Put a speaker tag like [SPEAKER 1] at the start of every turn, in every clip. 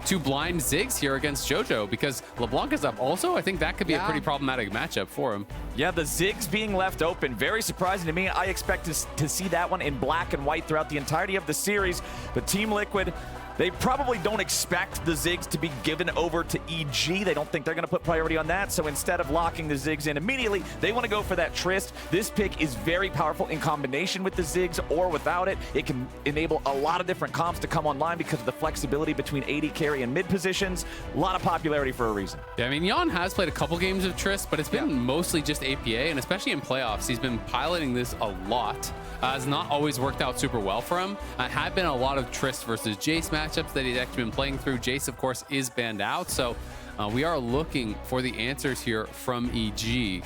[SPEAKER 1] to blind Ziggs here against Jojo, because LeBlanc is up also. I think that could be a pretty problematic matchup for him.
[SPEAKER 2] Yeah, the Ziggs being left open, very surprising to me. I expect to see that one in black and white throughout the entirety of the series. But Team Liquid, they probably don't expect the Ziggs to be given over to EG. They don't think they're going to put priority on that. So instead of locking the Ziggs in immediately, they want to go for that Trist. This pick is very powerful in combination with the Ziggs or without it. It can enable a lot of different comps to come online because of the flexibility between AD carry and mid positions. A lot of popularity for a reason.
[SPEAKER 1] Yeah, I mean, Yeon has played a couple games of Trist, but it's been mostly just APA, and especially in playoffs, he's been piloting this a lot. It's not always worked out super well for him. Had been a lot of Trist versus Jace matchups that he's actually been playing through. Jace, of course, is banned out, so we are looking for the answers here from EG.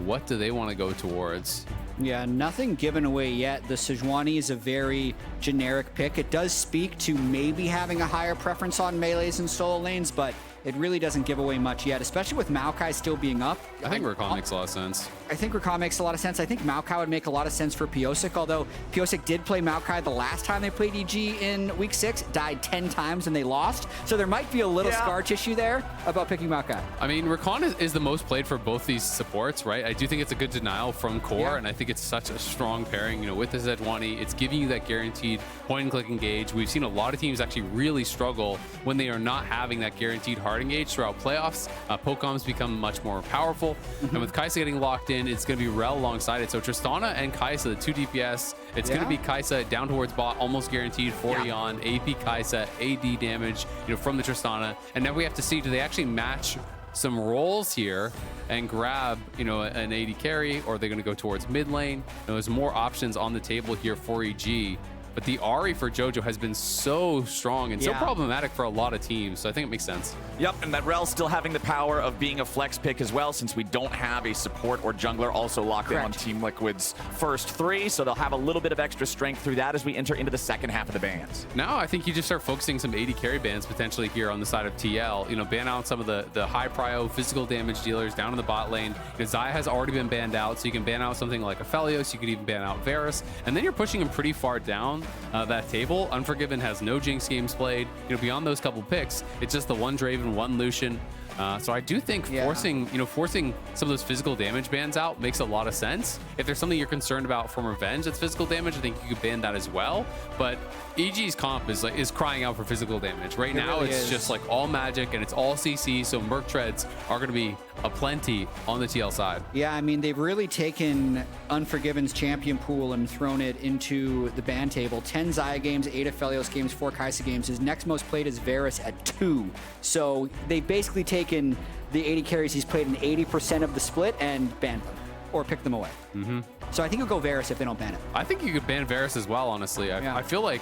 [SPEAKER 1] What do they want to go towards?
[SPEAKER 3] Yeah, nothing given away yet. The Sejuani is a very generic pick. It does speak to maybe having a higher preference on melees and solo lanes, but it really doesn't give away much yet, especially with Maokai still being up.
[SPEAKER 1] I think Rakan makes a lot of sense.
[SPEAKER 3] I think Rakan makes a lot of sense. I think Maokai would make a lot of sense for Pyosik, although Pyosik did play Maokai the last time they played EG in week 6, died 10 times and they lost. So there might be a little scar tissue there about picking Maokai.
[SPEAKER 1] I mean, Rakan is the most played for both these supports, right? I do think it's a good denial from Core, and I think it's such a strong pairing, you know, with the Sejuani. It's giving you that guaranteed point-and-click engage. We've seen a lot of teams actually really struggle when they are not having that guaranteed hard engage throughout playoffs. Pokemon's become much more powerful, and with Kaisa getting locked in, it's going to be Rell alongside it. So Tristana and Kaisa, the 2 DPS, it's going to be Kaisa down towards bot, almost guaranteed for Yeon, AP Kaisa, AD damage, you know, from the Tristana. And now we have to see, do they actually match some roles here and grab, you know, an AD carry, or are they going to go towards mid lane? You know, there's more options on the table here for EG. But the Ahri for Jojo has been so strong and so problematic for a lot of teams, so I think it makes sense.
[SPEAKER 2] Yep, and that Rell still having the power of being a flex pick as well, since we don't have a support or jungler also locked in on Team Liquid's first 3, so they'll have a little bit of extra strength through that as we enter into the second half of the bans.
[SPEAKER 1] Now I think you just start focusing some AD carry bans potentially here on the side of TL. You know, ban out some of the high prio physical damage dealers down in the bot lane. Xayah has already been banned out, so you can ban out something like Aphelios, you could even ban out Varus, and then you're pushing him pretty far down that table. Unforgiven has no Jinx games played. You know, beyond those couple picks, it's just the one Draven, one Lucian. So I do think forcing some of those physical damage bans out makes a lot of sense. If there's something you're concerned about from Revenge that's physical damage, I think you could ban that as well. But EG's comp is crying out for physical damage. Right now, it's just like all magic and it's all CC, so Merc Treads are going to be aplenty on the TL side.
[SPEAKER 3] Yeah, I mean, they've really taken Unforgiven's champion pool and thrown it into the ban table. 10 Xayah games, 8 Aphelios games, 4 Kaisa games. His next most played is Varus at 2. So they've basically taken the 80 carries he's played in 80% of the split and banned them or picked them away. So I think you'll go Varus if they don't ban it.
[SPEAKER 1] I think you could ban Varus as well, honestly. I feel like,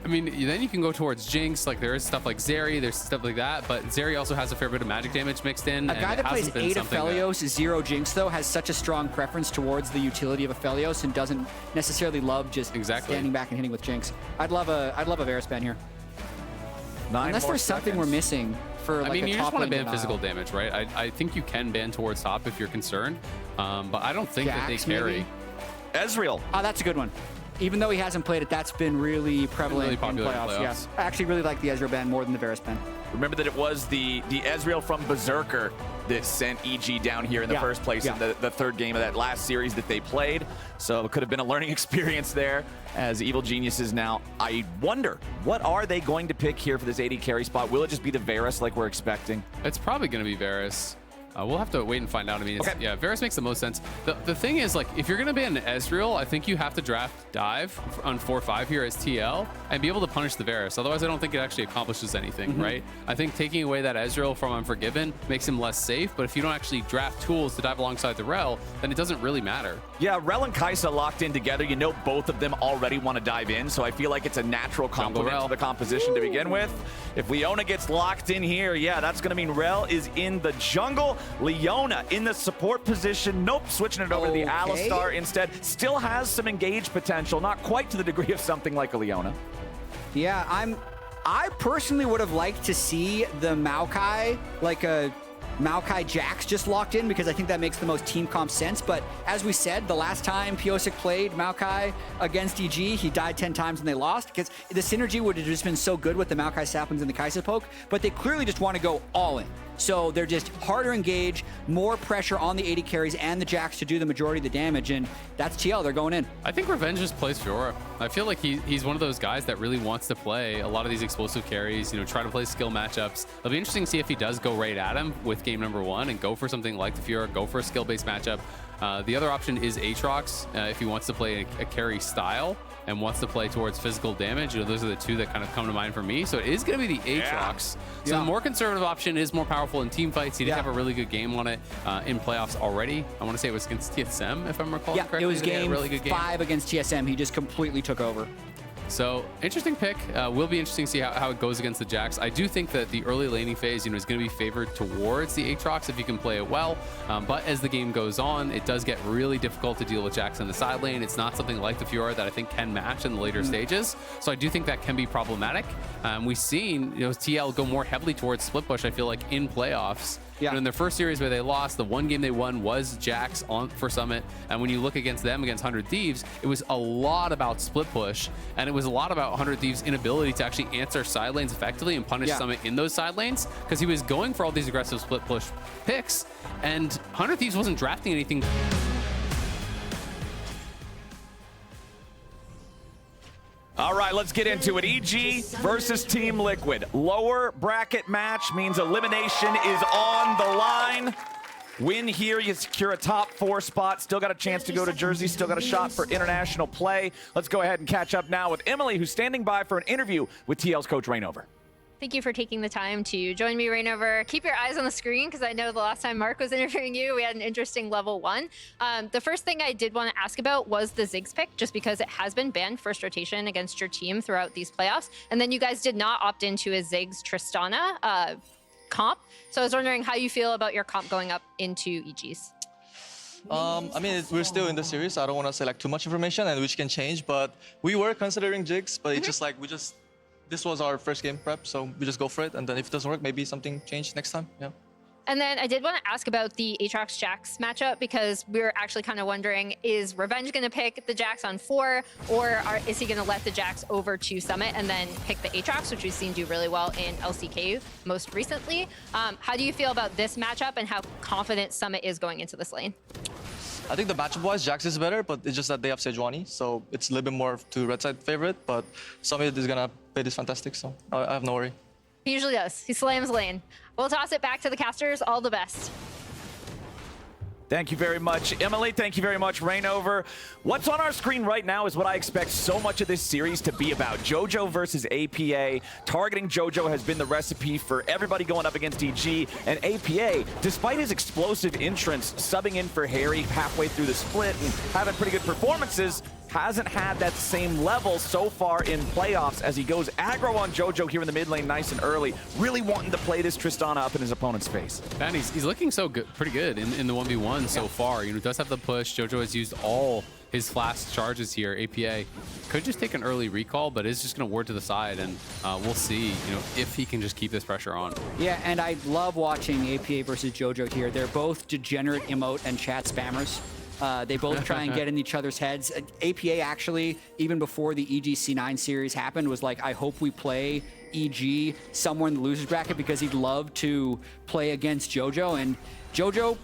[SPEAKER 1] I mean, then you can go towards Jinx. Like, there is stuff like Zeri, there's stuff like that, but Zeri also has a fair bit of magic damage mixed in.
[SPEAKER 3] A guy that plays 8 Aphelios, 0 Jinx, though, has such a strong preference towards the utility of Aphelios and doesn't necessarily love just standing back and hitting with Jinx. I'd love a Varus ban here. Unless there's something we're missing for, like,
[SPEAKER 1] I mean, you just want to ban
[SPEAKER 3] denial.
[SPEAKER 1] physical damage, right? I think you can ban towards top if you're concerned, but I don't think that they carry.
[SPEAKER 2] Ezreal.
[SPEAKER 3] Oh, that's a good one. Even though he hasn't played it, that's been really prevalent in playoffs. Yeah, I actually really like the Ezreal ban more than the Varus ban.
[SPEAKER 2] Remember that it was the Ezreal from Berserker that sent EG down here in the first place in the third game of that last series that they played. So it could have been a learning experience there as Evil Geniuses now. I wonder, what are they going to pick here for this AD carry spot? Will it just be the Varus like we're expecting?
[SPEAKER 1] It's probably going to be Varus. We'll have to wait and find out. I mean, yeah, Varus makes the most sense. The thing is, like, if you're going to ban Ezreal, I think you have to draft Dive on 4-5 here as TL and be able to punish the Varus. Otherwise, I don't think it actually accomplishes anything, right? I think taking away that Ezreal from Unforgiven makes him less safe, but if you don't actually draft tools to dive alongside the Rell, then it doesn't really matter.
[SPEAKER 2] Yeah, Rell and Kaisa locked in together. You know, both of them already want to dive in, so I feel like it's a natural complement to the composition to begin with. If Leona gets locked in here, yeah, that's going to mean Rell is in the jungle. Leona in the support position. Nope, switching it over to the Alistar instead. Still has some engage potential, not quite to the degree of something like a Leona.
[SPEAKER 3] Yeah, I personally would have liked to see the Maokai, like a Maokai Jax just locked in because I think that makes the most team comp sense. But as we said, the last time Pyosik played Maokai against EG, he died 10 times and they lost because the synergy would have just been so good with the Maokai saplings and the Kaisa poke, but they clearly just want to go all in. So they're just harder engaged, more pressure on the AD carries and the Jax to do the majority of the damage, and that's TL, they're going in.
[SPEAKER 1] I think Revenge just plays Fiora. I feel like he's one of those guys that really wants to play a lot of these explosive carries, you know, try to play skill matchups. It'll be interesting to see if he does go right at him with game number 1 and go for something like the Fiora, go for a skill-based matchup. The other option is Aatrox if he wants to play a carry style and wants to play towards physical damage. You know, those are the two that kind of come to mind for me. So it is going to be the Aatrox. So the more conservative option is more powerful in team fights. He did have a really good game on it in playoffs already. I want to say it was against TSM, if I'm recalling correctly.
[SPEAKER 3] It was game
[SPEAKER 1] really good
[SPEAKER 3] 5 against TSM. He just completely took over.
[SPEAKER 1] So interesting pick. Will be interesting to see how it goes against the Jax. I do think that the early laning phase, you know, is going to be favored towards the Aatrox if you can play it well. But as the game goes on, it does get really difficult to deal with Jax in the side lane. It's not something like the Fiora that I think can match in the later stages. So I do think that can be problematic. We've seen, you know, TL go more heavily towards split push, I feel like, in playoffs. Yeah. In their first series where they lost, the one game they won was Jax for Summit. And when you look against them, against 100 Thieves, it was a lot about split push. And it was a lot about 100 Thieves' inability to actually answer side lanes effectively and punish Summit in those side lanes. Because he was going for all these aggressive split push picks. And 100 Thieves wasn't drafting anything.
[SPEAKER 2] All right, let's get into it. EG versus Team Liquid. Lower bracket match means elimination is on the line. Win here, you secure a top 4 spot. Still got a chance to go to Jersey. Still got a shot for international play. Let's go ahead and catch up now with Emily, who's standing by for an interview with TL's coach Rainover.
[SPEAKER 4] Thank you for taking the time to join me, Rainover. Keep your eyes on the screen, because I know the last time Mark was interviewing you, we had an interesting level 1. The first thing I did want to ask about was the Ziggs pick, just because it has been banned first rotation against your team throughout these playoffs. And then you guys did not opt into a Ziggs Tristana comp. So I was wondering how you feel about your comp going up into EGs.
[SPEAKER 5] I mean, we're still in the series. So I don't want to say like too much information, and which can change. But we were considering Ziggs, but it's just like this was our first game prep, so we just go for it. And then if it doesn't work, maybe something changed next time. Yeah.
[SPEAKER 4] And then I did want to ask about the Aatrox Jax matchup, because we were actually kind of wondering, is Revenge going to pick the Jax on 4, or is he going to let the Jax over to Summit and then pick the Aatrox, which we've seen do really well in LCK most recently? How do you feel about this matchup and how confident Summit is going into this lane?
[SPEAKER 5] I think the matchup-wise, Jax is better, but it's just that they have Sejuani, so it's a little bit more to red side favorite, but Summit is going to play this fantastic, so I have no worry.
[SPEAKER 4] He usually does. He slams lane. We'll toss it back to the casters. All the best.
[SPEAKER 2] Thank you very much, Emily. Thank you very much, Rainover. What's on our screen right now is what I expect so much of this series to be about. Jojo versus APA. Targeting Jojo has been the recipe for everybody going up against EG. And APA, despite his explosive entrance, subbing in for Harry halfway through the split and having pretty good performances, hasn't had that same level so far in playoffs as he goes aggro on Jojo here in the mid lane nice and early, really wanting to play this Tristana up in his opponent's face.
[SPEAKER 1] Man, he's looking so good, pretty good in the 1v1 so far. You know, does have the push. Jojo has used all his flash charges here. APA could just take an early recall, but is just going to ward to the side, and we'll see, you know, if he can just keep this pressure on.
[SPEAKER 3] Yeah, and I love watching APA versus Jojo here. They're both degenerate emote and chat spammers. They both try and get in each other's heads. APA actually, even before the EG C9 series happened, was like, I hope we play EG somewhere in the losers bracket, because he'd love to play against Jojo. And Jojo,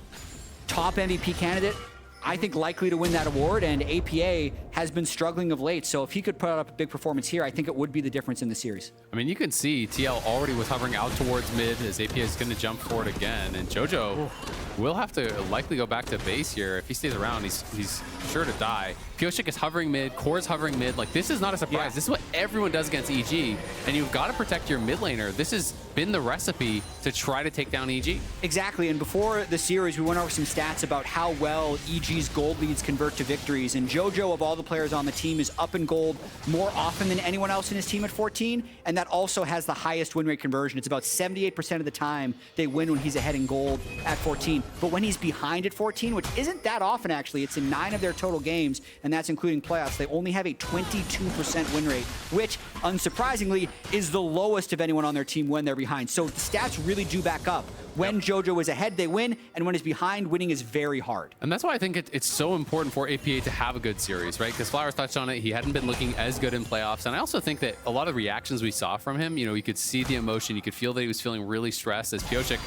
[SPEAKER 3] top MVP candidate, I think likely to win that award, and APA has been struggling of late. So if he could put up a big performance here, I think it would be the difference in the series.
[SPEAKER 1] I mean, you can see TL already was hovering out towards mid as APA is going to jump forward again, and Jojo will have to likely go back to base here. If he stays around, he's sure to die. Pyosik is hovering mid, Core's hovering mid. Like, this is not a surprise. Yeah. This is what everyone does against EG, and you've got to protect your mid laner. This has been the recipe to try to take down EG.
[SPEAKER 3] Exactly, and before the series, we went over some stats about how well EG's gold leads convert to victories, and Jojo, of all the players on the team, is up in gold more often than anyone else in his team at 14, and that also has the highest win rate conversion. It's about 78% of the time they win when he's ahead in gold at 14. But when he's behind at 14, which isn't that often actually, it's in 9 of their total games, and that's including playoffs, they only have a 22% win rate, which, unsurprisingly, is the lowest of anyone on their team when they're behind. So the stats really do back up When JoJo is ahead, they win, and when he's behind, winning is very hard.
[SPEAKER 1] And that's why I think it's so important for APA to have a good series, right? Because Flowers touched on it. He hadn't been looking as good in playoffs. And I also think that a lot of reactions we saw from him, you know, you could see the emotion. You could feel that he was feeling really stressed as Pyosik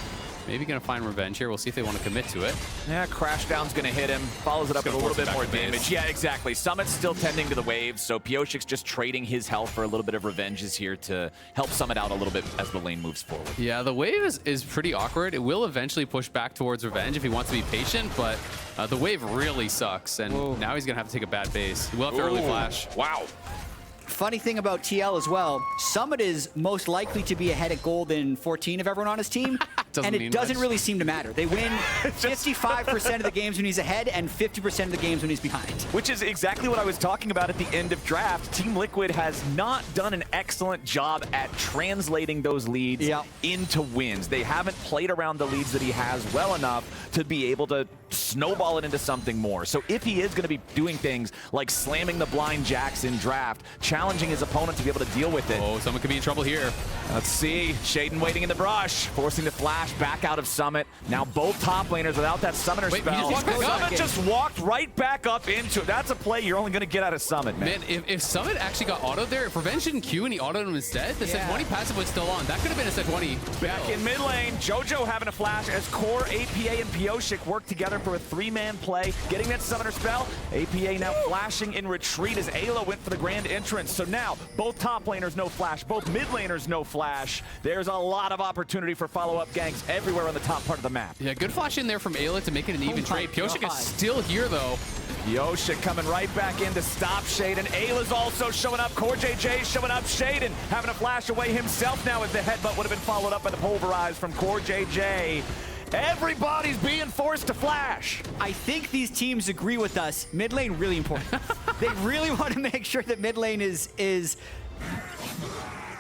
[SPEAKER 1] maybe going to find revenge here. We'll see if they want to commit to it.
[SPEAKER 2] Yeah, Crashdown's going to hit him. Follows it up with a little bit more damage. Yeah, exactly. Summit's still tending to the waves, so Pyosik's just trading his health for a little bit of revenge is here to help Summit out a little bit as the lane moves forward.
[SPEAKER 1] Yeah, the wave is pretty awkward. It will eventually push back towards revenge if he wants to be patient, but the wave really sucks, and now he's going to have to take a bad base. He will have to early flash.
[SPEAKER 2] Wow.
[SPEAKER 3] Funny thing about TL as well, Summit is most likely to be ahead at gold in 14 of everyone on his team, and it doesn't really seem to matter. They win 55% of the games when he's ahead and 50% of the games when he's behind.
[SPEAKER 2] Which is exactly what I was talking about at the end of draft. Team Liquid has not done an excellent job at translating those leads into wins. They haven't played around the leads that he has well enough to be able to snowball it into something more. So if he is going to be doing things like slamming the blind jacks in draft, challenging his opponent to be able to deal with it.
[SPEAKER 1] Oh, someone could be in trouble here.
[SPEAKER 2] Let's see. Sheiden waiting in the brush, forcing the flash back out of Summit. Now both top laners without that summoner spell. Summit just walked right back up into it. That's a play you're only going to get out of Summit, man.
[SPEAKER 1] If Summit actually got autoed there, if Revenge didn't Q and he autoed him instead, the Sejuani passive was still on. That could have been a Sejuani.
[SPEAKER 2] Back in mid lane, Jojo having a flash as Core, APA, and Pyosik work together for a 3-man play, getting that summoner spell. APA now flashing in retreat as Eyla went for the grand entrance. So now, both top laners no flash, both mid laners no flash. There's a lot of opportunity for follow-up ganks everywhere on the top part of the map.
[SPEAKER 1] Yeah, good flash in there from Eyla to make it an even trade. Pyosik is still here, though.
[SPEAKER 2] Pyosik coming right back in to stop Sheiden. Ayla's also showing up. CoreJJ showing up. Sheiden having a flash away himself now as the headbutt would have been followed up by the pulverize from CoreJJ. Everybody's being forced to flash.
[SPEAKER 3] I think these teams agree with us. Mid lane really important. They really want to make sure that mid lane is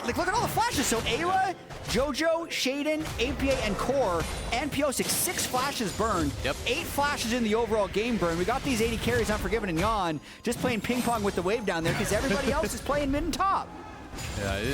[SPEAKER 3] like, look at all the flashes. So Eyla, Jojo, Sheiden, APA, and Core, and Pyosik, 6 flashes burned. 8 flashes in the overall game burn. We got these 80 carries, Unforgiven and Yeon, just playing ping pong with the wave down there because everybody else is playing mid and top.
[SPEAKER 1] Yeah, it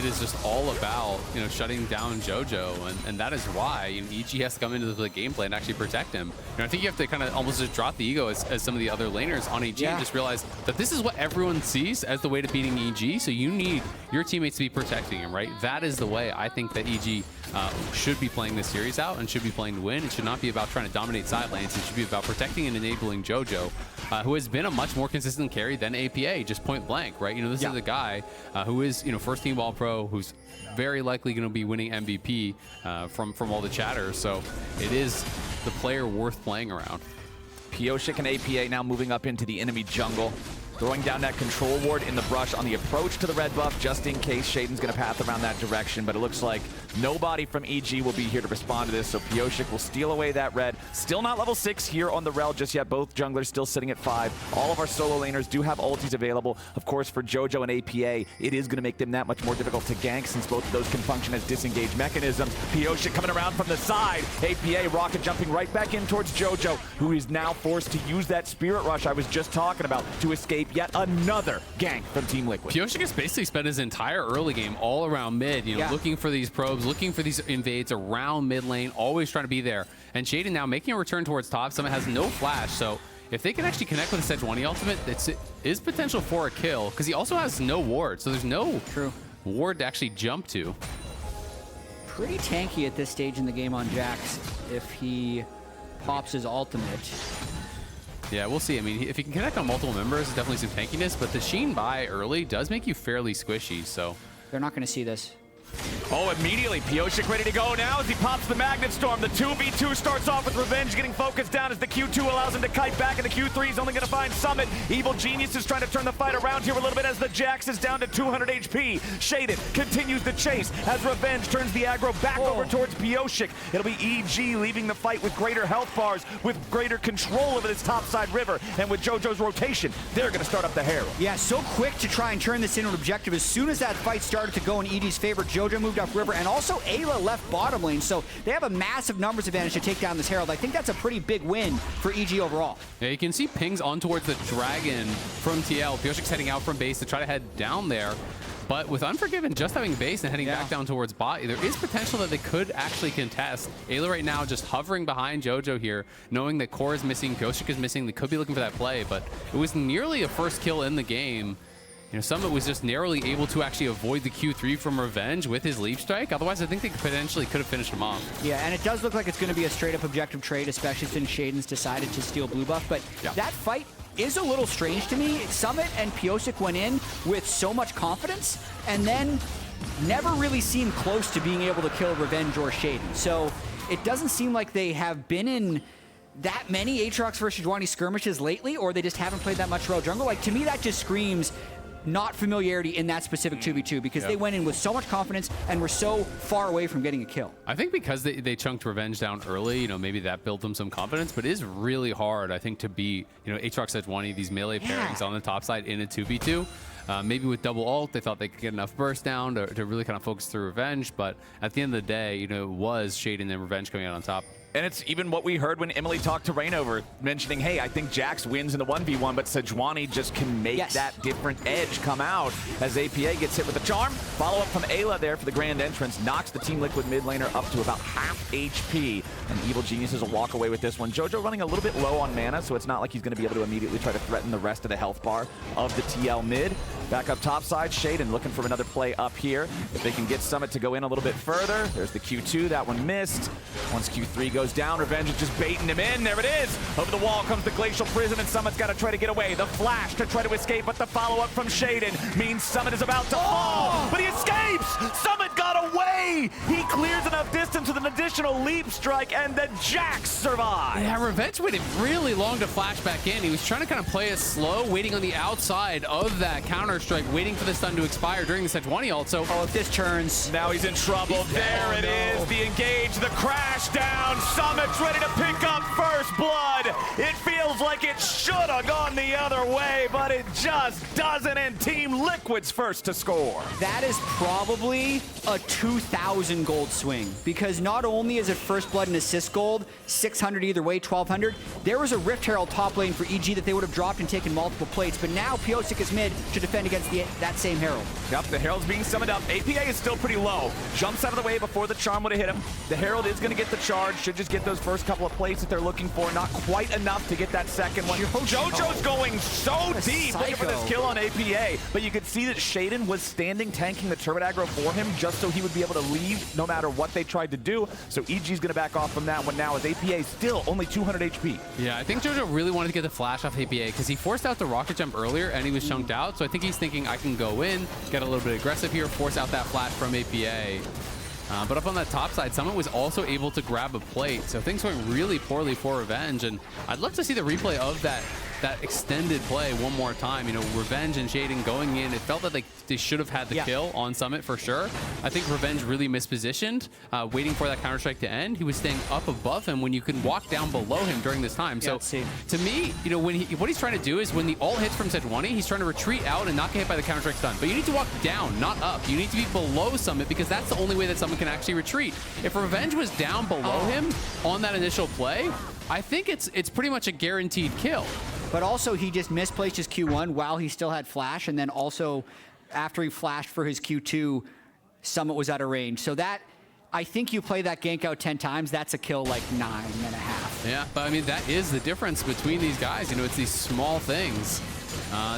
[SPEAKER 1] is just all about, you know, shutting down JoJo, and that is why, you know, EG has to come into the gameplay and actually protect him. You know, I think you have to kind of almost just drop the ego as some of the other laners on EG and just realize that this is what everyone sees as the way to beating EG, so you need your teammates to be protecting him, right? That is the way I think that EG should be playing this series out and should be playing to win. It should not be about trying to dominate side lanes. It should be about protecting and enabling JoJo, who has been a much more consistent carry than APA, just point blank, right? You know, this is a guy who is, you know, first team All-Pro, who's very likely going to be winning MVP from all the chatter. So it is the player worth playing around.
[SPEAKER 2] Pyosik and APA now moving up into the enemy jungle. Throwing down that control ward in the brush on the approach to the red buff, just in case Sheiden's going to path around that direction. But it looks like nobody from EG will be here to respond to this, so Pyosik will steal away that red. Still not level 6 here on the Rell just yet. Both junglers still sitting at 5. All of our solo laners do have ultis available. Of course, for Jojo and APA, it is going to make them that much more difficult to gank since both of those can function as disengaged mechanisms. Pyosik coming around from the side. APA rocket jumping right back in towards Jojo, who is now forced to use that Spirit Rush I was just talking about to escape yet another gank from Team Liquid.
[SPEAKER 1] Pyosik has basically spent his entire early game all around mid, you know, looking for these probes, looking for these invades around mid lane, always trying to be there. And Sheiden now making a return towards top. Summit has no flash, so if they can actually connect with the Sejuani ultimate, it is potential for a kill, because he also has no ward, so there's no ward to actually jump to.
[SPEAKER 3] Pretty tanky at this stage in the game on Jax if he pops his ultimate.
[SPEAKER 1] Yeah, we'll see. I mean, if you can connect on multiple members, there's definitely some tankiness, but the Sheen buy early does make you fairly squishy, so.
[SPEAKER 3] They're not going to see this.
[SPEAKER 2] Oh, immediately, Pyosik ready to go now as he pops the Magnet Storm. The 2v2 starts off with Revenge getting focused down as the Q2 allows him to kite back, and the Q3 is only going to find Summit. Evil Genius is trying to turn the fight around here a little bit as the Jax is down to 200 HP. Sheiden continues the chase as Revenge turns the aggro back over towards Pyosik. It'll be EG leaving the fight with greater health bars, with greater control over this topside river, and with JoJo's rotation, they're going to start up the Herald.
[SPEAKER 3] Yeah, so quick to try and turn this into an objective. As soon as that fight started to go in EG's favor, JoJo moved up river, and also Eyla left bottom lane, so they have a massive numbers advantage to take down this Herald. I think that's a pretty big win for EG overall.
[SPEAKER 1] Yeah, you can see pings on towards the Dragon from TL. Pyosik's heading out from base to try to head down there. But with Unforgiven just having base and heading back down towards bot, there is potential that they could actually contest. Ayla right now just hovering behind Jojo here, knowing that Core is missing, Pyosik is missing. They could be looking for that play, but it was nearly a first kill in the game. You know, Summit was just narrowly able to actually avoid the Q3 from Revenge with his Leap Strike. Otherwise, I think they potentially could have finished him off.
[SPEAKER 3] Yeah, and it does look like it's going to be a straight-up objective trade, especially since Sheiden's decided to steal blue buff. But that fight is a little strange to me. Summit and Pyosik went in with so much confidence, and then never really seemed close to being able to kill Revenge or Sheiden. So it doesn't seem like they have been in that many Aatrox versus Sejuani skirmishes lately, or they just haven't played that much Rell jungle. Like, to me, that just screams not familiarity in that specific 2v2 because they went in with so much confidence and were so far away from getting a kill.
[SPEAKER 1] I think because they chunked Revenge down early, you know, maybe that built them some confidence, but it is really hard, I think, to beat, you know, Aatrox Sejuani, these melee pairings on the top side in a 2v2. Maybe with double ult, they thought they could get enough burst down to really kind of focus through Revenge, but at the end of the day, you know, it was Sheiden and Revenge coming out on top.
[SPEAKER 2] And it's even what we heard when Emily talked to Rainover, mentioning, hey, I think Jax wins in the 1v1, but Sejuani just can make that different edge come out as APA gets hit with the charm. Follow-up from Ayla there for the grand entrance, knocks the Team Liquid mid laner up to about half HP. And Evil Geniuses will walk away with this one. Jojo running a little bit low on mana, so it's not like he's going to be able to immediately try to threaten the rest of the health bar of the TL mid. Back up top side, Sheiden looking for another play up here. If they can get Summit to go in a little bit further, there's the Q2, that one missed. Once Q3 goes down, Revenge is just baiting him in. There it is. Over the wall comes the Glacial Prison, and Summit's got to try to get away. The flash to try to escape, but the follow-up from Sheiden means Summit is about to fall, but he escapes! Summit got away! He clears enough distance with an additional Leap Strike, and the Jax survives!
[SPEAKER 1] Yeah, Revenge waited really long to flash back in. He was trying to kind of play it slow, waiting on the outside of that counter-strike, waiting for the stun to expire during the Sejuani ult. So,
[SPEAKER 3] if this turns...
[SPEAKER 2] Now he's in trouble. There it is. The engage, the crash down. Summit's ready to pick up first blood. It feels like it should have gone the other way, but it just doesn't, and Team Liquid's first to score.
[SPEAKER 3] That is probably a 2,000 gold swing, because not only is it first blood and assist gold, 600 either way, 1,200, there was a Rift Herald top lane for EG that they would have dropped and taken multiple plates, but now Pyosik is mid to defend against that same Herald.
[SPEAKER 2] Yep, the Herald's being summoned up. APA is still pretty low. Jumps out of the way before the charm would have hit him. The Herald is going to get the charge, should just get those first couple of plates that they're looking for. Not quite enough to get that second one. Jojo's going so deep looking for this kill on APA, but you could see that Sheiden was standing tanking the turret aggro for him just so he would be able to leave no matter what they tried to do. So EG's going to back off from that one now as APA still only 200 HP.
[SPEAKER 1] Yeah, I think Jojo really wanted to get the flash off APA because he forced out the rocket jump earlier and he was chunked out. So I think he's thinking I can go in, get a little bit aggressive here, force out that flash from APA. But up on that top side, Summit was also able to grab a plate. So things went really poorly for Revenge. And I'd love to see the replay of that extended play one more time. You know, Revenge and Sheiden going in, it felt that they should have had the kill on Summit for sure. I think Revenge really mispositioned, waiting for that Counter-Strike to end. He was staying up above him when you can walk down below him during this time. So to me, you know, what he's trying to do is when the ult hits from Sejuani, he's trying to retreat out and not get hit by the Counter-Strike stun. But you need to walk down, not up. You need to be below Summit because that's the only way that Summit can actually retreat. If Revenge was down below him on that initial play, I think it's pretty much a guaranteed kill.
[SPEAKER 3] But also, he just misplaced his Q1 while he still had flash, and then also, after he flashed for his Q2, Summit was out of range. So that, I think you play that gank out 10 times, that's a kill like 9.5.
[SPEAKER 1] Yeah, but I mean, that is the difference between these guys. You know, it's these small things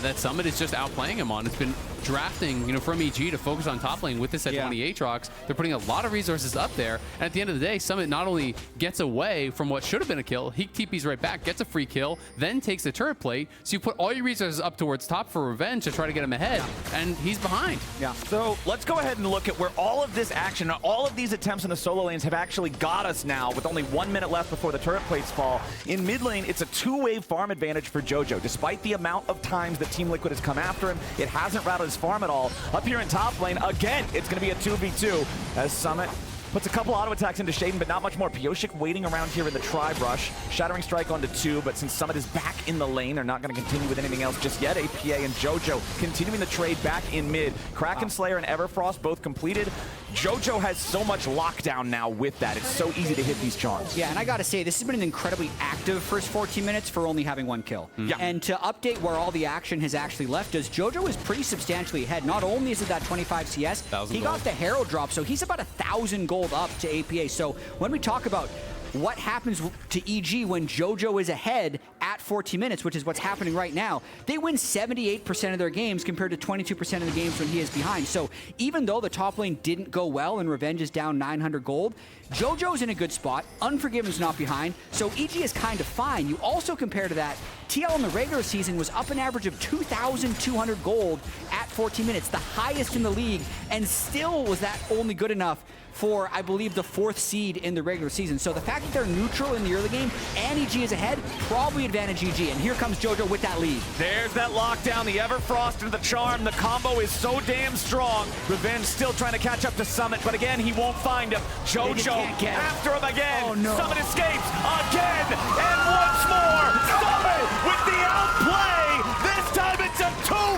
[SPEAKER 1] that Summit is just outplaying him on. It's been drafting, you know, from EG to focus on top lane with this Sejuani Aatrox. They're putting a lot of resources up there. And at the end of the day, Summit not only gets away from what should have been a kill, he TPs right back, gets a free kill, then takes the turret plate. So you put all your resources up towards top for Revenge to try to get him ahead, and he's behind.
[SPEAKER 2] So let's go ahead and look at where all of this action, all of these attempts in the solo lanes have actually got us now with only 1 minute left before the turret plates fall. In mid lane, it's a two-wave farm advantage for Jojo. Despite the amount of times that Team Liquid has come after him, it hasn't rattled his farm at all. Up here in top lane, again, it's going to be a 2v2 as Summit puts a couple auto attacks into Sheiden, but not much more. Pyosik waiting around here in the tri-brush. Shattering Strike onto 2, but since Summit is back in the lane, they're not going to continue with anything else just yet. APA and Jojo continuing the trade back in mid. Kraken Slayer and Everfrost both completed. Jojo has so much lockdown now with that. It's so easy to hit these charms.
[SPEAKER 3] Yeah, and I gotta say, this has been an incredibly active first 14 minutes for only having 1 kill.
[SPEAKER 2] Yeah.
[SPEAKER 3] And to update where all the action has actually left us, Jojo is pretty substantially ahead. Not only is it that 25 CS, he got the Herald drop, so he's about 1,000 gold up to APA. So when we talk about what happens to EG when Jojo is ahead at 14 minutes, which is what's happening right now, they win 78% of their games compared to 22% of the games when he is behind. So even though the top lane didn't go well and Revenge is down 900 gold, Jojo's in a good spot, Unforgiven's not behind, so EG is kind of fine. You also compare to that, TL in the regular season was up an average of 2,200 gold at 14 minutes, the highest in the league, and still was that only good enough for, I believe, the 4th seed in the regular season. So the fact that they're neutral in the early game and EG is ahead, probably advantage EG. And here comes Jojo with that lead.
[SPEAKER 2] There's that lockdown, the Everfrost into the charm. The combo is so damn strong. Revenge still trying to catch up to Summit, but again, he won't find him. Jojo after him again.
[SPEAKER 3] Oh, no.
[SPEAKER 2] Summit escapes again, and once more. Summit with the outplay. This time it's a 2-0.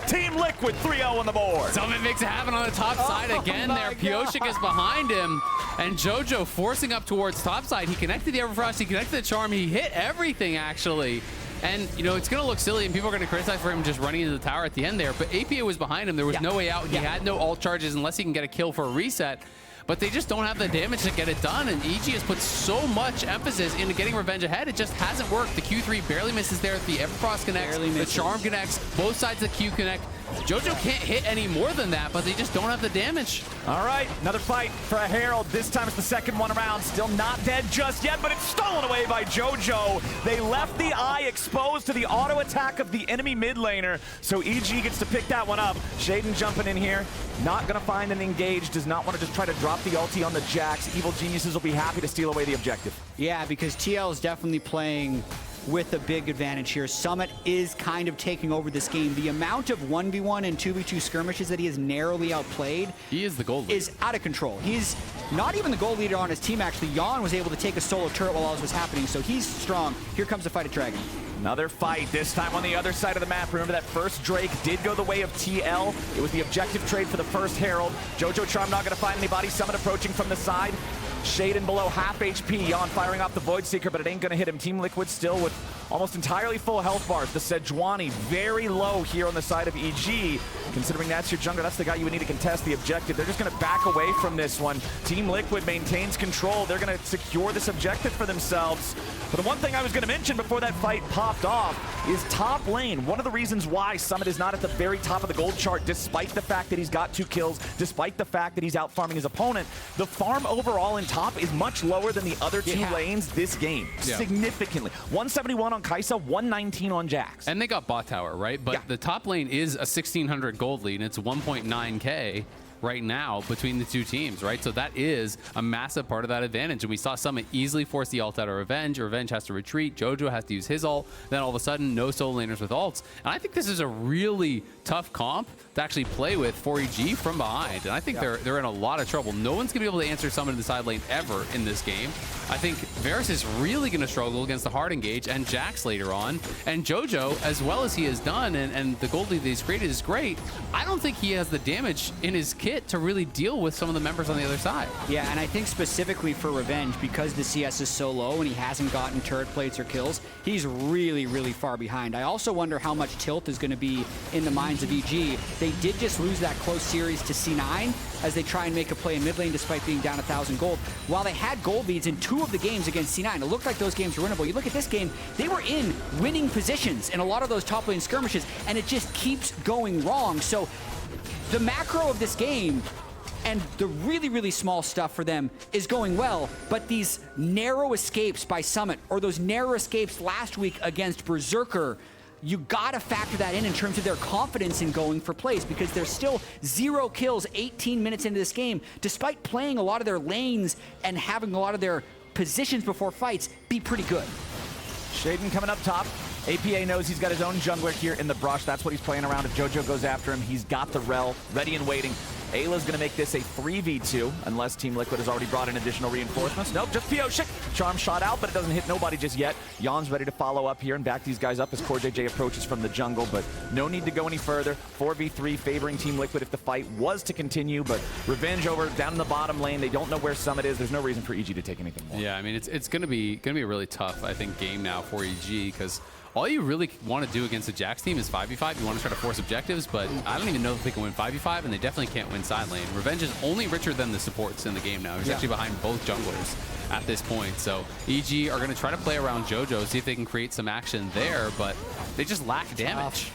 [SPEAKER 2] Team Liquid 3-0 on the board.
[SPEAKER 1] Summit makes it happen on the top side again there. Pyosik is behind him, and Jojo forcing up towards top side. He connected the Everfrost, he connected the charm, he hit everything actually. And, you know, it's going to look silly and people are going to criticize for him just running into the tower at the end there, but APA was behind him. There was no way out. He had no ult charges unless he can get a kill for a reset. But they just don't have the damage to get it done, and EG has put so much emphasis into getting Revenge ahead. It just hasn't worked. The Q3 barely misses there. The Everfrost connects, the Charm connects, both sides of the Q connect. Jojo can't hit any more than that, but they just don't have the damage.
[SPEAKER 2] All right, another fight for a Herald. This time it's the second one around. Still not dead just yet, but it's stolen away by Jojo. They left the eye exposed to the auto attack of the enemy mid laner, so EG gets to pick that one up. Sheiden jumping in here. Not going to find an engage. Does not want to just try to drop the ulti on the Jax. Evil Geniuses will be happy to steal away the objective.
[SPEAKER 3] Yeah, because TL is definitely playing with a big advantage here. Summit is kind of taking over this game. The amount of 1v1 and 2v2 skirmishes that he has narrowly outplayed,
[SPEAKER 1] he is the gold leader,
[SPEAKER 3] is out of control. He's not even the gold leader on his team, actually. Yeon was able to take a solo turret while all this was happening, so he's strong. Here comes the fight at Dragon.
[SPEAKER 2] Another fight, this time on the other side of the map. Remember that first Drake did go the way of TL. It was the objective trade for the first Herald. Jojo Charm not going to find anybody. Summit approaching from the side. Sheiden below half HP. Yeon firing off the Void Seeker, but it ain't going to hit him. Team Liquid still with almost entirely full health bars. The Sejuani very low here on the side of EG. Considering that's your jungler, that's the guy you would need to contest the objective. They're just going to back away from this one. Team Liquid maintains control. They're going to secure this objective for themselves. But the one thing I was going to mention before that fight popped off is top lane. One of the reasons why Summit is not at the very top of the gold chart, despite the fact that he's got 2 kills, despite the fact that he's out farming his opponent, the farm overall in top is much lower than the other 2 lanes this game. Significantly. 171 on Kaisa, 119 on Jax.
[SPEAKER 1] And they got bot tower, right? But the top lane is a 1,600 gold lead, and it's 1.9k. right now between the two teams, right? So that is a massive part of that advantage. And we saw Summit easily force the ult out of Revenge. Revenge has to retreat. Jojo has to use his ult. Then all of a sudden, no solo laners with ults. And I think this is a really tough comp to actually play with for EG from behind. And I think they're in a lot of trouble. No one's going to be able to answer Summit in the side lane ever in this game. I think Varus is really going to struggle against the hard engage and Jax later on. And Jojo, as well as he has done, and the gold lead that he's created is great, I don't think he has the damage in his kit to really deal with some of the members on the other side.
[SPEAKER 3] Yeah, and I think specifically for Revenge, because the CS is so low and he hasn't gotten turret plates or kills, he's really, really far behind. I also wonder how much tilt is going to be in the minds of EG. They did just lose that close series to C9 as they try and make a play in mid lane despite being down 1,000 gold. While they had gold leads in 2 of the games against C9, it looked like those games were winnable. You look at this game, they were in winning positions in a lot of those top lane skirmishes, and it just keeps going wrong. So the macro of this game and the really, really small stuff for them is going well, but these narrow escapes by Summit, or those narrow escapes last week against Berserker, you gotta factor that in terms of their confidence in going for plays, because there's still 0 kills 18 minutes into this game, despite playing a lot of their lanes and having a lot of their positions before fights be pretty good.
[SPEAKER 2] Sheiden coming up top. APA knows he's got his own jungler here in the brush. That's what he's playing around. If Jojo goes after him, he's got the Rell ready and waiting. Ayla's going to make this a 3v2, unless Team Liquid has already brought in additional reinforcements. Nope, just Pyosik. Charm shot out, but it doesn't hit nobody just yet. Yeon's ready to follow up here and back these guys up as CoreJJ approaches from the jungle, but no need to go any further. 4v3 favoring Team Liquid if the fight was to continue, but Revenge over down in the bottom lane. They don't know where Summit is. There's no reason for EG to take anything more.
[SPEAKER 1] Yeah, I mean, it's gonna be a really tough, I think, game now for EG, because all you really want to do against a Jax team is 5v5. You want to try to force objectives, but I don't even know if they can win 5v5, and they definitely can't win side lane. Revenge is only richer than the supports in the game now. He's actually behind both junglers at this point. So EG are going to try to play around Jojo, see if they can create some action there, but they just lack damage.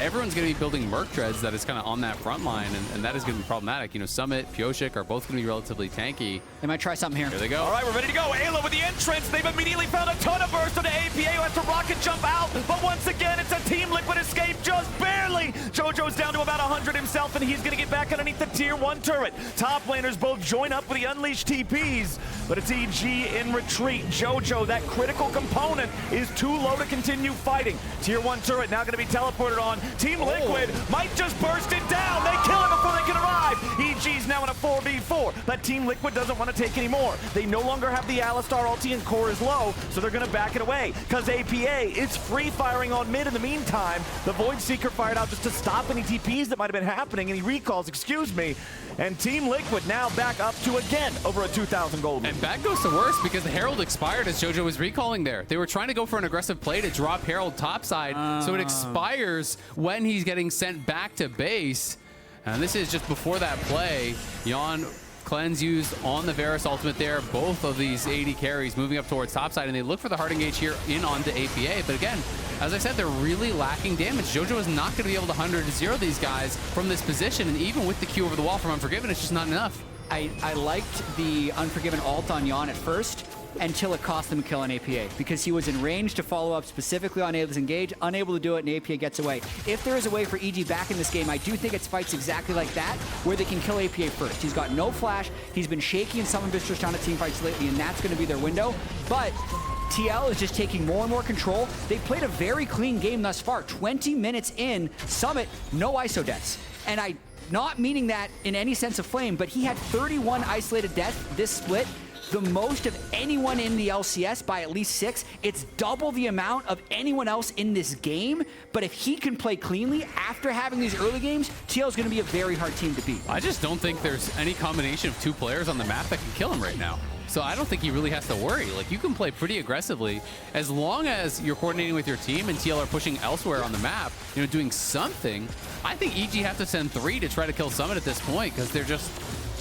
[SPEAKER 1] Everyone's going to be building Merc Dreads that is kind of on that front line, and that is going to be problematic. You know, Summit, Pyosik are both going to be relatively tanky.
[SPEAKER 3] They might try something here.
[SPEAKER 1] Here they go.
[SPEAKER 2] All right, we're ready to go. Ayla with the entrance. They've immediately found a ton of burst on the APA who has to rocket jump out. But once again, it's a Team Liquid escape just barely. Jojo's down to about 100 himself, and he's going to get back underneath the tier 1 turret. Top laners both join up with the Unleashed TPs, but it's EG in retreat. Jojo, that critical component, is too low to continue fighting. Tier 1 turret now going to be teleported on. Team Liquid might just burst it down. They kill it before they can arrive. EG's now in a 4v4, but Team Liquid doesn't want to take any more. They no longer have the Alistar ulti and core is low, so they're going to back it away because APA is free firing on mid in the meantime. The Void Seeker fired out just to stop any TPs that might have been happening, any recalls, excuse me. And Team Liquid now back up to, again, over a 2,000 gold.
[SPEAKER 1] And back goes to worse because the Herald expired as Jojo was recalling there. They were trying to go for an aggressive play to drop Herald topside, so it expires when he's getting sent back to base. And this is just before that play. Yeon cleanse used on the Varus ultimate there. Both of these AD carries moving up towards topside, and they look for the hard engage here in onto APA. But again, as I said, they're really lacking damage. Jojo is not going to be able to 100-0 these guys from this position, and even with the Q over the wall from Unforgiven, it's just not enough.
[SPEAKER 3] I liked the Unforgiven ult on Yeon at first, until it cost them a kill on APA, because he was in range to follow up specifically on Ayla's engage, unable to do it, and APA gets away. If there is a way for EG back in this game, I do think it's fights exactly like that, where they can kill APA first. He's got no flash, he's been shaky in some of his Tristana team fights lately, and that's going to be their window. But TL is just taking more and more control. They played a very clean game thus far. 20 minutes in, Summit, no ISO deaths. And not meaning that in any sense of flame, but he had 31 isolated deaths this split, the most of anyone in the LCS by at least 6. It's double the amount of anyone else in this game. But if he can play cleanly after having these early games, TL is going to be a very hard team to beat.
[SPEAKER 1] I just don't think there's any combination of 2 players on the map that can kill him right now. So I don't think he really has to worry. Like, you can play pretty aggressively as long as you're coordinating with your team and TL are pushing elsewhere on the map, you know, doing something. I think EG have to send 3 to try to kill Summit at this point, because they're just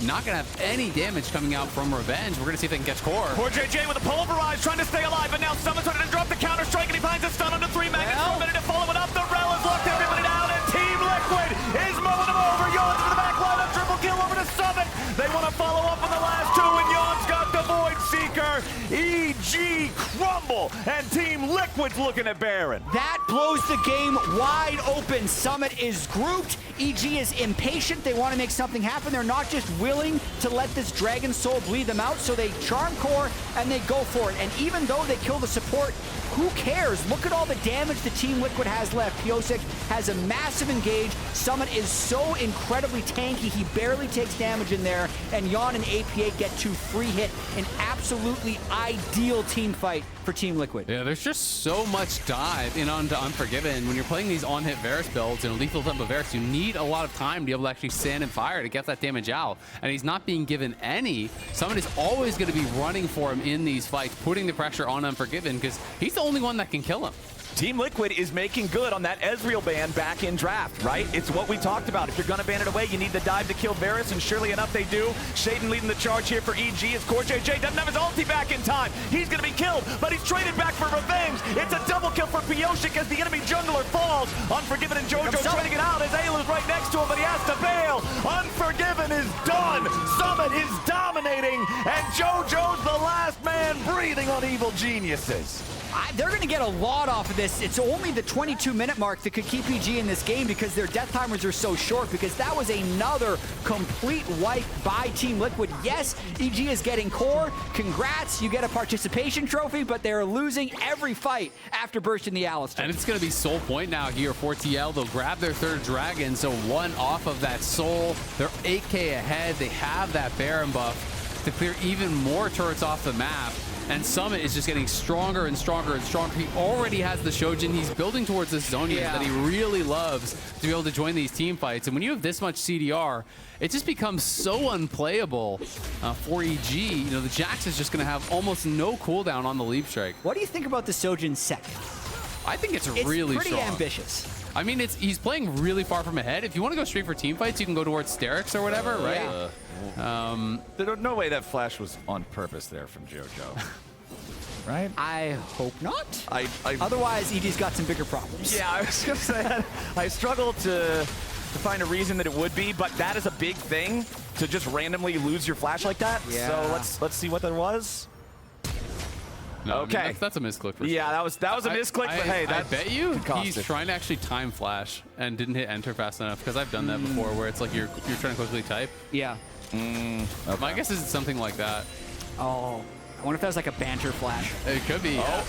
[SPEAKER 1] not going to have any damage coming out from Revenge. We're going to see if they can catch Core.
[SPEAKER 2] CoreJJ with a pulverize, trying to stay alive, but now Summit's ready to drop the counter strike, and he finds a stun under 3 Magnets. Well, ready to follow it up. The Rell has locked everybody down, and Team Liquid is mowing them over. Yeon's to the back line, a triple kill over to Summit. They want to follow up on the last 2, and Yeon's got the Void Seeker. EG crumble, and Team Liquid's looking at Baron.
[SPEAKER 3] That blows the game wide open. Summit is grouped. EG is impatient. They want to make something happen. They're not just willing to let this Dragon Soul bleed them out, so they charm Core and they go for it. And even though they kill the support, who cares? Look at all the damage the Team Liquid has left. Pyosik has a massive engage. Summit is so incredibly tanky, he barely takes damage in there. And Yeon and APA get to free hit. An absolutely ideal team fight for Team Liquid.
[SPEAKER 1] Yeah, there's just so much dive in onto Unforgiven. When you're playing these on-hit Varus builds and lethal tempo Varus, you need a lot of time to be able to actually stand and fire to get that damage out. And he's not being given any. Someone is always going to be running for him in these fights, putting the pressure on Unforgiven, because he's the only one that can kill him.
[SPEAKER 2] Team Liquid is making good on that Ezreal ban back in draft, right? It's what we talked about. If you're going to ban it away, you need the dive to kill Varus, and surely enough they do. Sheiden leading the charge here for EG as CoreJJ doesn't have his ulti back in time. He's going to be killed, but he's traded back for revenge. It's a double kill for Pyosik as the enemy jungler falls. Unforgiven and Jojo trying to get out as Ayla's right next to him, but he has to bail. Unforgiven is done. Summit is dominating. dominating, and JoJo's the last man breathing on Evil Geniuses.
[SPEAKER 3] They're going to get a lot off of this. It's only the 22-minute mark that could keep EG in this game because their death timers are so short, because that was another complete wipe by Team Liquid. Yes, EG is getting core. Congrats, you get a participation trophy, but they're losing every fight after bursting the Alistar.
[SPEAKER 1] And it's going to be Soul Point now here for TL. They'll grab their third dragon, so one off of that Soul. They're 8k ahead. They have that Baron buff to clear even more turrets off the map. And Summit is just getting stronger and stronger and stronger. He already has the Shojin. He's building towards this Zonia that he really loves to be able to join these team fights. And when you have this much CDR, it just becomes so unplayable for EG. You know, the Jax is just going to have almost no cooldown on the Leap Strike.
[SPEAKER 3] What do you think about the Sojin second?
[SPEAKER 1] I think it's really
[SPEAKER 3] pretty
[SPEAKER 1] strong.
[SPEAKER 3] ambitious.
[SPEAKER 1] I mean, he's playing really far from ahead. If you want to go straight for team fights, you can go towards Sterix or whatever, right?
[SPEAKER 2] There's no way that flash was on purpose there from JoJo. Right?
[SPEAKER 3] I hope not.
[SPEAKER 2] I
[SPEAKER 3] Otherwise, EG's got some bigger problems.
[SPEAKER 2] Yeah, I was going to say that. I struggle to find a reason that it would be, but that is a big thing to just randomly lose your flash like that.
[SPEAKER 3] Yeah.
[SPEAKER 2] So let's see what that was.
[SPEAKER 1] No,
[SPEAKER 2] okay.
[SPEAKER 1] I mean, that's a misclick for sure.
[SPEAKER 2] Yeah, that was a misclick, but hey,
[SPEAKER 1] I bet you he's
[SPEAKER 2] it.
[SPEAKER 1] trying to actually time flash and didn't hit enter fast enough, because I've done that before where it's like you're trying to quickly type.
[SPEAKER 3] Yeah.
[SPEAKER 1] Okay. My guess is it's something like that.
[SPEAKER 3] Oh, I wonder if that was like a banter flash.
[SPEAKER 1] It could be. Yeah.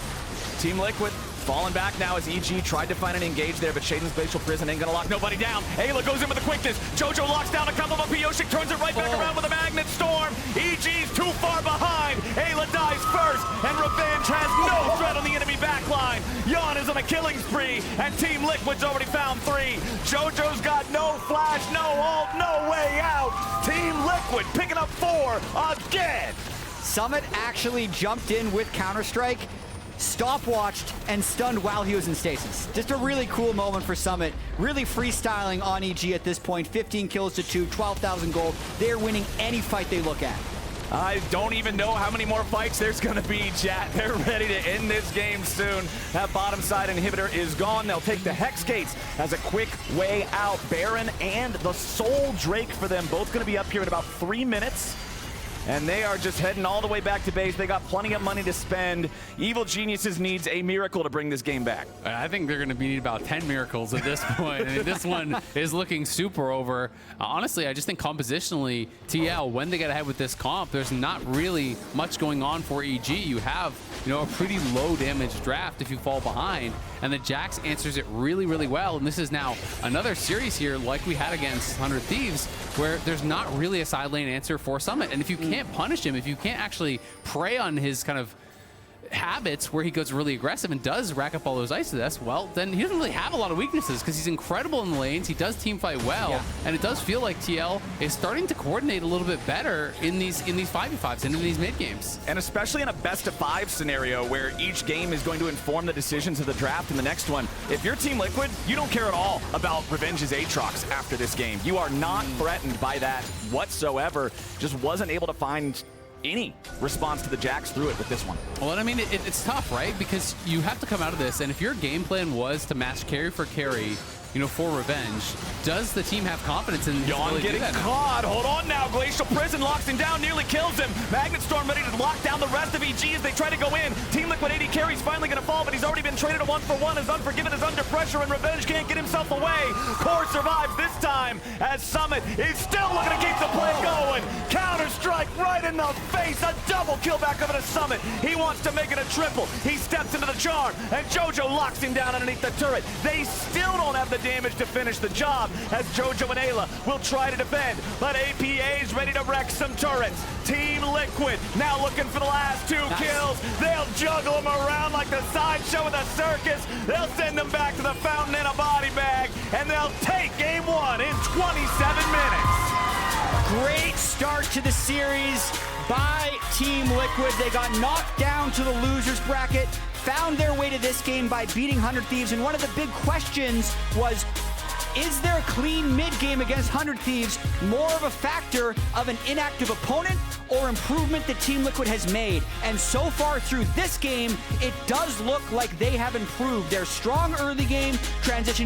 [SPEAKER 2] Team Liquid falling back now as EG tried to find an engage there, but Sheiden's Glacial Prison ain't gonna lock nobody down. Ayla goes in with the quickness. JoJo locks down a couple, but Pyosik turns it right back around with a Magnet Storm. EG's too far behind. Ayla dies first, and Revenge has no threat on the enemy backline. Yeon is on a killing spree, and Team Liquid's already found 3. JoJo's got no flash, no ult, no way out. Team Liquid picking up 4 again.
[SPEAKER 3] Summit actually jumped in with Counter-Strike, stopwatched, and stunned while he was in stasis. Just a really cool moment for Summit. Really freestyling on EG at this point. 15 kills to 2, 12,000 gold. They're winning any fight they look at.
[SPEAKER 2] I don't even know how many more fights there's going to be, Jatt. They're ready to end this game soon. That bottom side inhibitor is gone. They'll take the Hex Gates as a quick way out. Baron and the Soul Drake for them, both going to be up here in about 3 minutes. And they are just heading all the way back to base. They got plenty of money to spend. Evil Geniuses needs a miracle to bring this game back.
[SPEAKER 1] I think they're going to need about 10 miracles at this point. I mean, this one is looking super over. Honestly, I just think compositionally, TL, when they get ahead with this comp, there's not really much going on for EG. You have, you know, a pretty low damage draft if you fall behind, and the Jax answers it really, really well. And this is now another series here, like we had against 100 Thieves, where there's not really a side lane answer for Summit. And if you can't punish him, if you can't actually prey on his kind of habits where he goes really aggressive and does rack up all those ice to this, well, then he doesn't really have a lot of weaknesses because he's incredible in the lanes. He does team fight well, and it does feel like TL is starting to coordinate a little bit better in these 5v5s and in these mid games.
[SPEAKER 2] And especially in a best-of-5 scenario where each game is going to inform the decisions of the draft in the next one. If you're Team Liquid, you don't care at all about Revenge's Aatrox after this game. You are not threatened by that whatsoever. Just wasn't able to find any response to the Jax through it with this one.
[SPEAKER 1] Well, and I mean, it's tough, right? Because you have to come out of this, and if your game plan was to match carry for carry, you know, for Revenge, does the team have confidence in
[SPEAKER 2] Yeon getting caught. Hold on now. Glacial Prison locks him down, nearly kills him. Magnet Storm ready to lock down the rest of EG as they try to go in. Team Liquid AD carry's finally going to fall, but he's already been traded a 1-for-1 as Unforgiven is under pressure and Revenge can't get himself away. Core survives this time as Summit is still looking to keep the play going. Counter-strike right in the face. A double kill back over to Summit. He wants to make it a triple. He steps into the charm and JoJo locks him down underneath the turret. They still don't have the damage to finish the job as JoJo and Ayla will try to defend, but APA's ready to wreck some turrets. Team Liquid now looking for the last 2 kills. They'll juggle them around like the sideshow of the circus. They'll send them back to the fountain in a body bag, and they'll take game 1 in 27 minutes.
[SPEAKER 3] Great start to the series by Team Liquid. They got knocked down to the losers bracket, found their way to this game by beating 100 Thieves, and one of the big questions was, is their clean mid game against 100 Thieves more of a factor of an inactive opponent or improvement that Team Liquid has made? And so far through this game, it does look like they have improved. Their strong early game transition